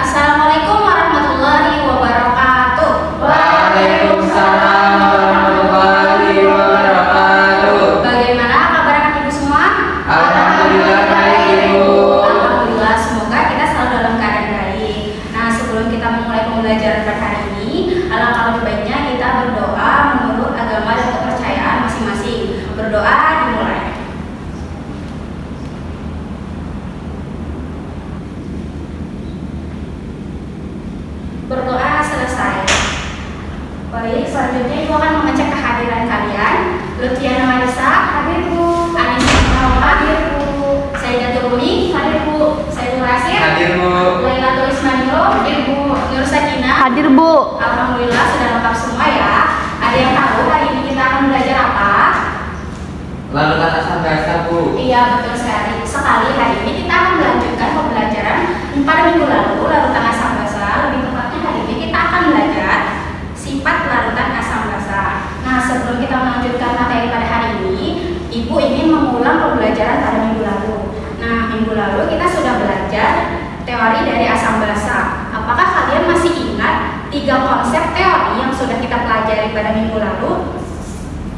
Assalamualaikum warahmatullahi wabarakatuh. Waalaikumsalam warahmatullahi wabarakatuh. Bagaimana kabar anak ibu semua? Alhamdulillah baik Ibu. Alhamdulillah, semoga kita selalu dalam keadaan baik. Nah, sebelum kita memulai pembelajaran pada hari ini, alangkah lebih baiknya kita berdoa menurut agama dan kepercayaan masing-masing. Berdoa dimulai. Berdoa selesai. Baik, selanjutnya Ibu akan mengecek kehadiran kalian. Lutfiana Marisa, hadir Bu. Anissa Maula, hadir Bu. Saidatul Rumi, hadir Bu. Saidul Rasir, Hadir Bu. Lailatul Ismanilo, hadir Bu. Nur Sakinah, Hadir Bu. Alhamdulillah sudah lengkap semua ya. Ada yang tahu hari ini kita akan belajar apa? Lalutan asal bahasa Bu. Iya, betul sekali. Hari ini kita akan melanjutkan pembelajaran pada minggu lalu, larutan asam basa. Lebih tepatnya hari ini kita akan belajar sifat larutan asam basa. Nah, sebelum kita melanjutkan materi pada hari ini, Ibu ingin mengulang pembelajaran pada minggu lalu. Nah, minggu lalu kita sudah belajar teori dari asam basa. Apakah kalian masih ingat 3 konsep teori yang sudah kita pelajari pada minggu lalu?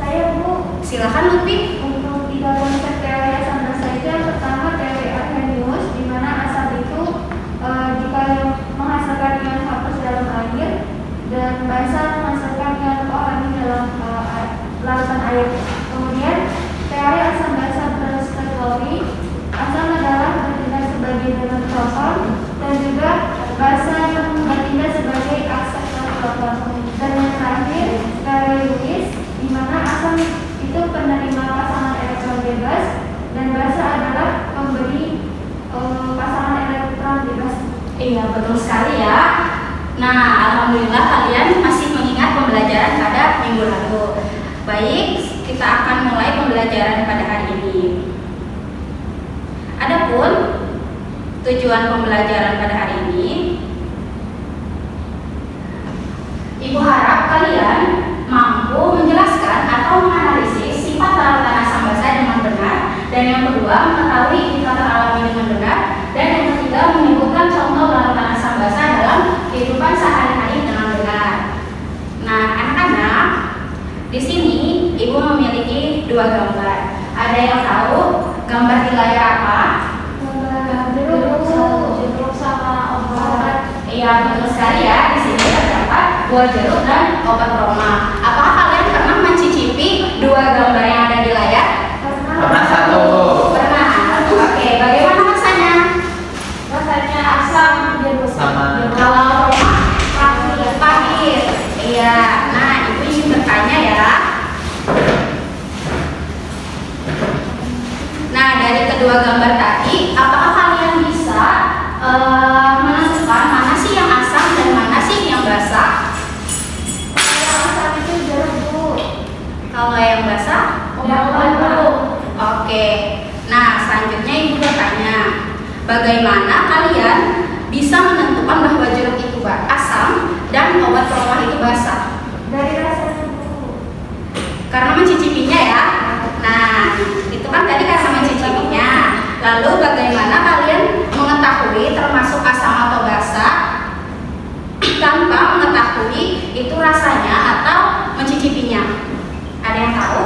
Saya Bu, Silakan Lutfi. untuk 3 konsep teori asam basa itu yang pertama teori Arrhenius, di mana asam itu jika menghasilkan ion hapus dalam air dan basa menghasilkan ion O dalam larutan air. Kemudian teori asam basa berstereometri, asam adalah bertindak sebagai donor proton dan juga basa yang bertindak sebagai akseptor proton. Dan yang terakhir teori Lewis, di mana asam itu penerima pasangan elektron bebas dan basa adalah pemberi pasangan elektron bebas. Iya, betul sekali ya. Nah, alhamdulillah kalian masih mengingat pembelajaran pada minggu lalu. Baik, kita akan mulai pembelajaran pada hari ini. Adapun tujuan pembelajaran pada hari ini, Ibu harap kalian mampu menjelaskan atau menganalisis sifat larutan asam basa dengan benar, dan yang kedua mengetahui indikator alami dengan benar, dan yang ketiga menyebutkan contoh larutan asam basa dalam kehidupan sehari-hari dengan benar. Nah, anak-anak, di sini Ibu memiliki 2 gambar. Ada yang tahu gambar di layar apa? Jeruk sama obat. Iya, betul sekali ya. Di sini terdapat buah jeruk dan obat roma. Apakah kalian pernah mencicipi 2 gambar yang ada di layar? Pernah satu Bu. Pernah. Oke, bagaimana rasanya? Rasanya asam jeruk Sama. Kalau roma pahit. Iya. Nah, Ibu ingin bertanya ya. Nah, dari kedua gambar tadi, apakah kalian bisa menentukan mana sih yang asam dan mana sih yang basa? Yang asam itu jeruk Bu. Kalau yang basa? Obat Bu. Oke. Nah, selanjutnya Ibu bertanya, bagaimana kalian bisa menentukan bahwa jeruk itu asam dan obat peromah itu basa? Dari rasanya Bu. Karena mencicipinya ya. Nah, itu kan tadi karena mencicipinya. Lalu bagaimana kalian mengetahui termasuk asam atau basa tanpa mengetahui itu rasanya atau mencicipinya? Ada yang tahu?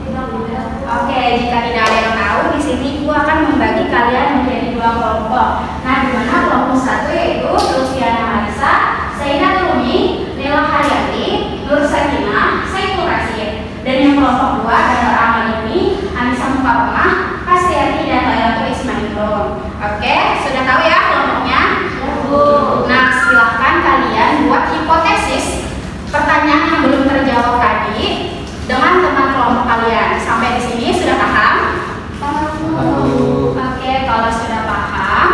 Tidak Bu. Oke, jika tidak ada yang tahu, di sini Ibu akan membagi kalian menjadi 2 kelompok. Nah, di mana kelompok 1 yaitu Lutfiana Marisa, Saidatul Rumi, Nela Haryati, Nur Sakinah, Saidul Rasir. Dan yang kelompok 2 adalah Amalini, Anissa Mukarramah, Hasriati, dan Lailatul Ismanilo. Oke, sudah tahu ya kelompoknya? Bu. Nah, silahkan kalian buat hipotesis pertanyaan yang belum terjawab tadi dengan teman kelompok kalian. Sampai di sini sudah paham? Halo. Oke, kalau sudah paham,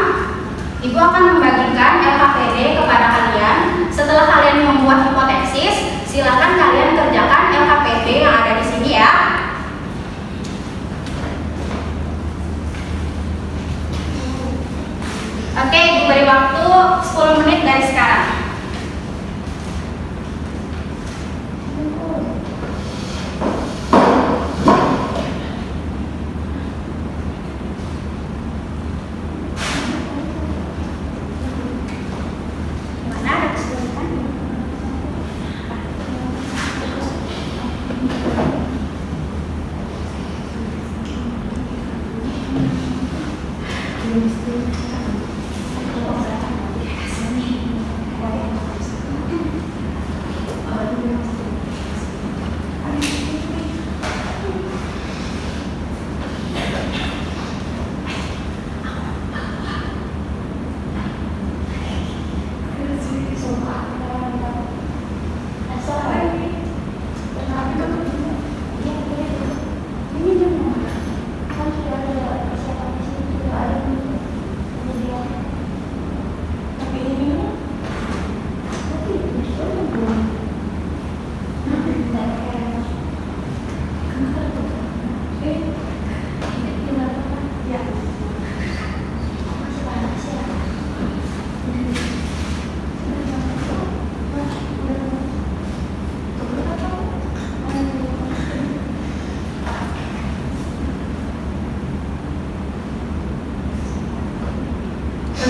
Ibu akan membagikan LKPD kepada kalian. Setelah kalian membuat hipotesis, silakan kalian kerjakan LKPD yang ada di sini ya. Oke, Ibu beri waktu 10 menit dari sekarang.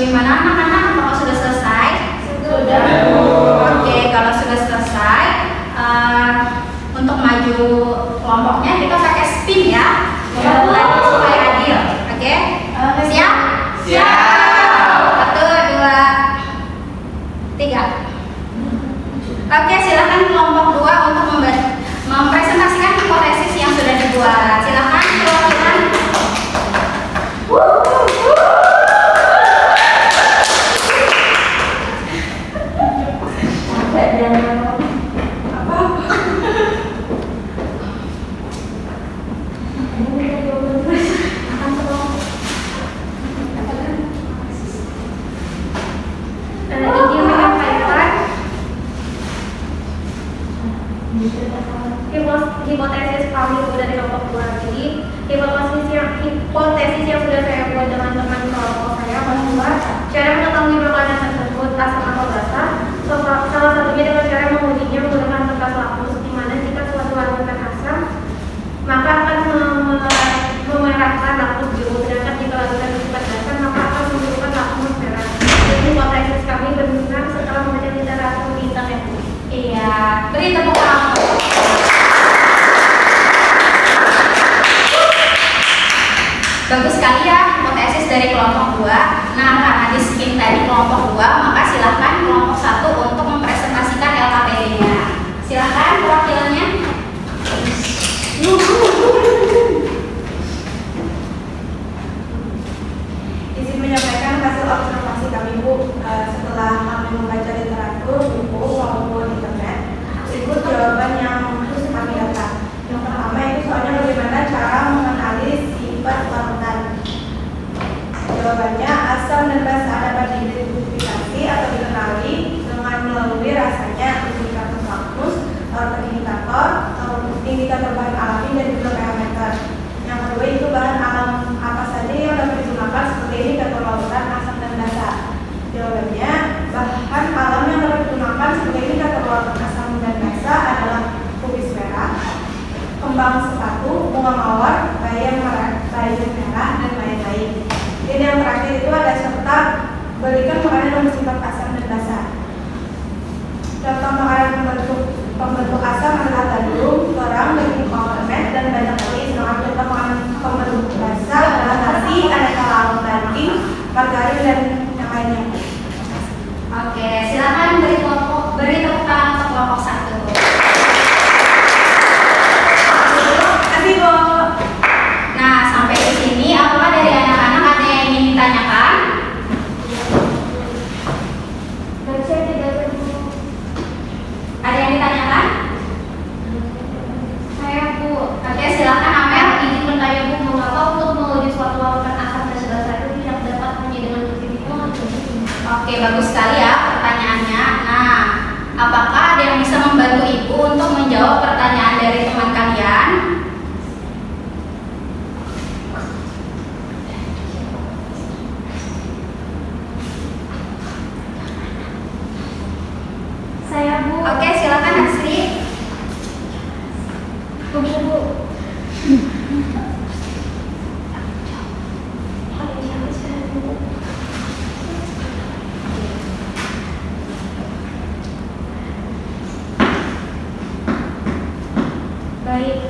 Bagaimana anak-anak? Apakah sudah selesai? Sudah. Oke, kalau sudah selesai, untuk maju kelompoknya kita pakai spin ya. Kita belajar supaya adil. Oke? Siap? Siap. 1, 2, 3. Oke, silakan kelompok 2 untuk mempresentasikan hipotesis yang sudah dibuat. Silakan perwakilan. Hipotesis kami dari kelompok 2. Jadi hipotesis yang sudah saya buat dengan teman kelompok saya bahwa cara mengetahui makanan tersebut asam atau basa, salah satunya dengan cara mengujinya menggunakan kertas lapus, di mana jika suatu larutan asam maka akan memerahkan lapus biru, sedangkan jika larutan bersifat basa maka akan menunjukkan lapus merah. Jadi hipotesis kami benar setelah membaca literatur di internet. Iya, beri tepuk tangan. Bagus sekali ya hipotesis dari kelompok 2. Nah, karena di skip tadi kelompok 2, maka silahkan kelompok 1 untuk mempresentasikan LKPD-nya. Silahkan perwakilannya. Izin menyampaikan hasil observasi kami Bu. Setelah kami membaca literatur, buku maupun internet, berikut jawaban yang harus kami dapat. Yang pertama itu soalnya bagaimana cara mengenali sifat larutan. Jawabannya, asam dan basa dapat diidentifikasi atau dikenali dengan melalui rasanya indikator lakmus, larutan indikator bahan alami dan juga parameter. Yang kedua itu bahan alam apa saja yang dapat digunakan seperti indikator larutan asam dan basa. Jawabannya, bahan alam yang dapat digunakan sebagai indikator larutan asam dan basa adalah kubis merah, kembang sepatu, bunga mawar, bayam merah, dan lain-lain. Dan yang terakhir itu ada serta berikan makanan yang bersifat asam dan basa. Contoh makanan pembentuk asam adalah gandum, garam, daging ferment, dan banyak lagi. Sedangkan contoh makanan pembentuk basa adalah nasi, aneka lauk daging, margarin, dan yang lainnya. Oke, silakan beri tepuk tangan untuk kelompok 1. Kasih Bu. Nah, sampai di sini apakah dari anak-anak ada yang ingin ditanyakan? Dan saya tidak tahu. Ada yang ditanyakan? Saya Bu. Oke, silakan Amel. Izin bertanya Bu, mengapa untuk menguji suatu larutan asam dan basa itu tidak dapat hanya dengan uji itu? Oke, bagus sekali ya pertanyaannya. Nah, apakah ada yang bisa membantu Ibu untuk menjawab pertanyaan dari teman kalian? Saya Bu. Oke, silakan Hasri. Tunggu Bu. Baik,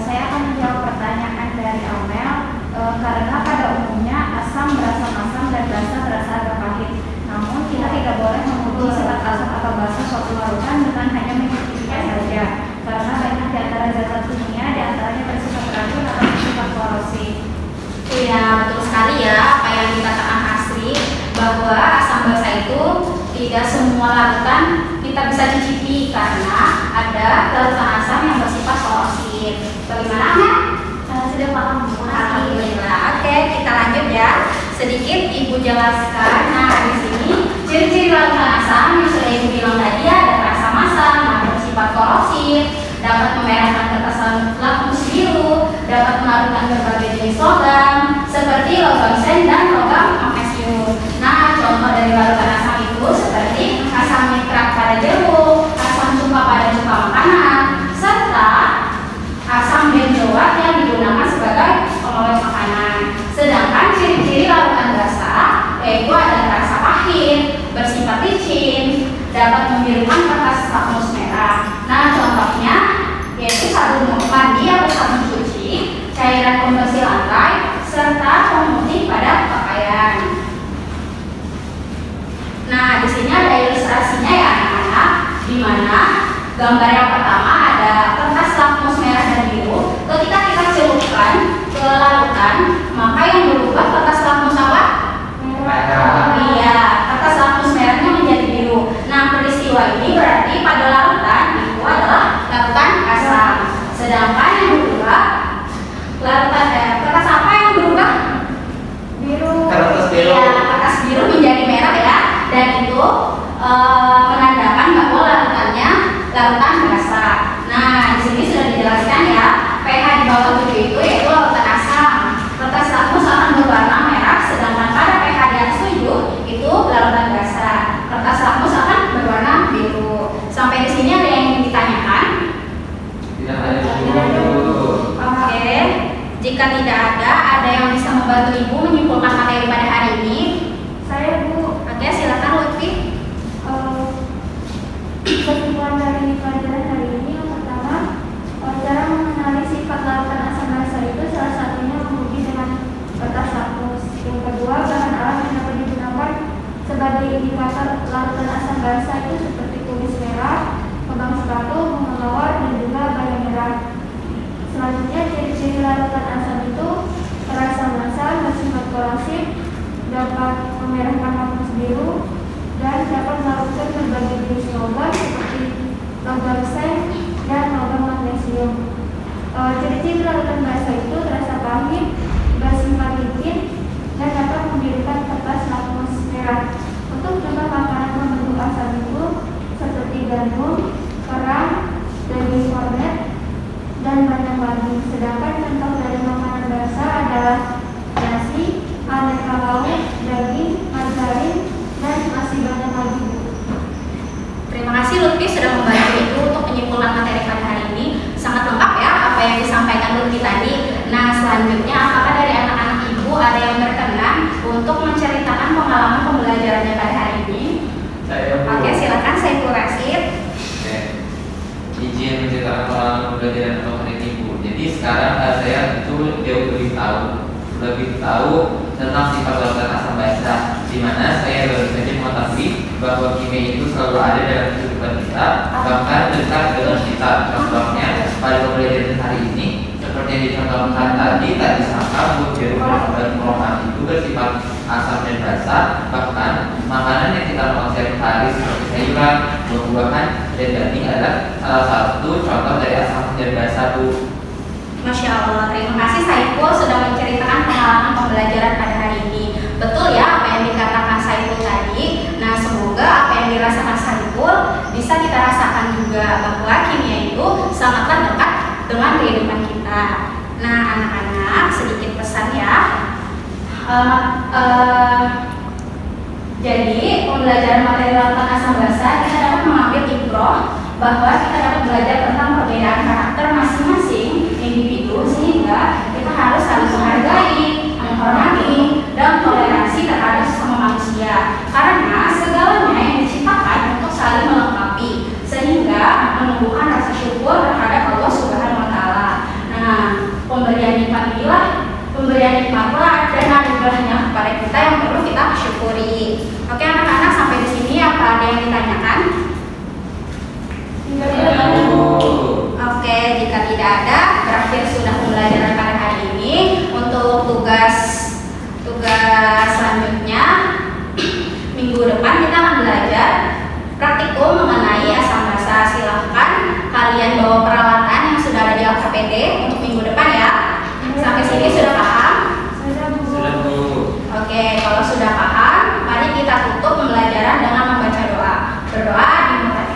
saya akan menjawab pertanyaan dari Amel. Karena pada umumnya asam berasa masam dan basa berasa agak pahit. Namun kita tidak boleh menguji sifat asam atau basa suatu larutan dengan hanya menyuntikkan saja. Karena banyak di antara zat kimia di antaranya bersifat racun atau bersifat korosif. Iya, betul sekali ya apa yang dikatakan Hasri, bahwa asam basa itu tidak semua larutan kita bisa cicipi karena ada larutan asam yang bersifat korosif. Bagaimana Amel? Sudah paham Bu. Alhamdulillah. Oke, kita lanjut ya. Sedikit Ibu jelaskan. Nah, di sini ciri-ciri larutan asam yang sudah Ibu bilang tadi ada rasa masam, bersifat korosif, dapat memerahkan kertas lakmus biru, dapat melarutkan berbagai jenis logam seperti logam sen dan logam magnesium. Nah, contoh dari larutan asam itu seperti asam nitrat pada jeruk, asam cuka pada cuka makanan, serta asam benzoat yang digunakan sebagai pengawet makanan. Sedangkan ciri-ciri larutan basa yaitu ada bersifat licin, dapat membirukan kertas lakmus merah. Nah, contohnya yaitu sabun mandi atau sabun cuci, cairan pembersih lantai, serta pemutih pada pakaian. Nah, di sini ada ilustrasinya ya anak-anak, di mana gambar yang pertama ada kertas lakmus merah dan biru. Ketika kita celupkan ke larutan, maka yang berubah kertas lakmus apa? Merah. Iya, kertas lakmus merahnya menjadi biru. Nah, peristiwa ini berarti pada larutan itu adalah larutan asam. Sedangkan yang berubah larutan kertas apa yang berubah? Biru. Kertas biru. Iya, kertas biru menjadi merah ya, dan itu menandakan bahwa larutannya larutan basa. Nah, di sini sudah dijelaskan ya, pH di bawah 7 itu yaitu larutan asam. Kertas lakmus akan berwarna merah, sedangkan pada pH di atas 7 itu larutan basa. Kertas lakmus akan berwarna biru. Sampai di sini ada yang ingin ditanyakan? Tidak ada dulu. Oke. Jika tidak ada yang bisa membantu Ibu menyimpulkan materi pada hari ini? Saya Bu. Oke, silakan Lutfi. Kesimpulan dari pelajaran hari ini yang pertama, cara mengenali sifat larutan asam basa itu salah satunya menguji dengan kertas lakmus. Yang kedua, bahan alam yang dapat digunakan sebagai indikator larutan asam basa itu seperti kumis merah, lubang sepatu, bunga mawar, dan juga bayam merah. Selanjutnya, ciri-ciri larutan asam itu terasa masam, bersifat korosif, dapat memerahkan lakmus biru, dan dapat melakukan berbagai jenis logam seperti logam seng dan logam magnesium. Ciri-ciri larutan basa itu terasa pahit, bersifat licin, dan dapat membirukan kertas lakmus merah. Untuk contoh makanan mengandung asam itu seperti gandum, kerang, daging kornet, dan banyak lagi. Sedangkan contoh dari makanan basa adalah nasi, aneka lauk, daging, margarin, dan masih banyak lagi. Terima kasih Lutfi sudah membantu Ibu untuk menyimpulkan materi pada hari ini. Sangat lengkap ya apa yang disampaikan Lutfi tadi. Nah, selanjutnya apakah dari anak-anak Ibu ada yang berkenan untuk menceritakan pengalaman pembelajarannya pada hari ini? Saya Bu. Oke, silakan Saiful Rashid. Oke. Izin menceritakan pengalaman pembelajaran untuk hari ini Bu. Jadi sekarang saya itu jauh lebih tahu tentang sifat larutan asam basa, di mana saya baru saja mengetahui bahwa kimia itu selalu ada dalam kehidupan kita, bahkan dekat dengan kita. Contohnya pada pembelajaran hari ini, seperti yang dicontohkan tadi disangka buah jeruk dan kromat itu bersifat asam dan basa. Bahkan makanan yang kita makan setiap hari seperti sayuran, buah-buahan, dan daging adalah salah satu contoh dari asam dan basa Bu. Masya Allah, terima kasih Saiful sudah menceritakan pengalaman pembelajaran pada hari ini. Betul ya apa yang dikatakan Saiful tadi. Nah, semoga apa yang dirasakan Saiful bisa kita rasakan juga, bahwa kimia itu sangatlah dekat dengan kehidupan kita. Nah, anak-anak, sedikit pesan ya. Jadi pembelajaran materi larutan asam basa kita dapat mengambil ibrah bahwa kita dapat belajar tentang perbedaan karakter masing-masing individu, sehingga kita harus saling menghargai, menghormati, dan toleransi terhadap sesama manusia. Karena segalanya yang diciptakan untuk saling melengkapi, sehingga menumbuhkan rasa syukur terhadap Allah Subhanahu Wa Taala. Nah, pemberian nikmat inilah, pemberian nikmatlah dan anugerahnya kepada kita yang perlu kita syukuri. Oke anak-anak, sampai di sini apa ada yang ditanyakan? Oke, jika tidak ada, berakhir sudah pembelajaran pada hari ini. Untuk tugas selanjutnya, minggu depan kita akan belajar praktikum mengenai asam basa. Silahkan kalian bawa peralatan yang sudah ada di LKPD untuk minggu depan ya. Sampai sini sudah paham? Sudah Bu. Oke, kalau sudah paham, mari kita tutup pembelajaran dengan membaca doa. Berdoa dimulai.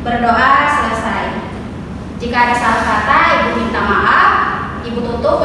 Berdoa selesai. Jika ada salah kata, Ibu minta maaf. Ibu tutup.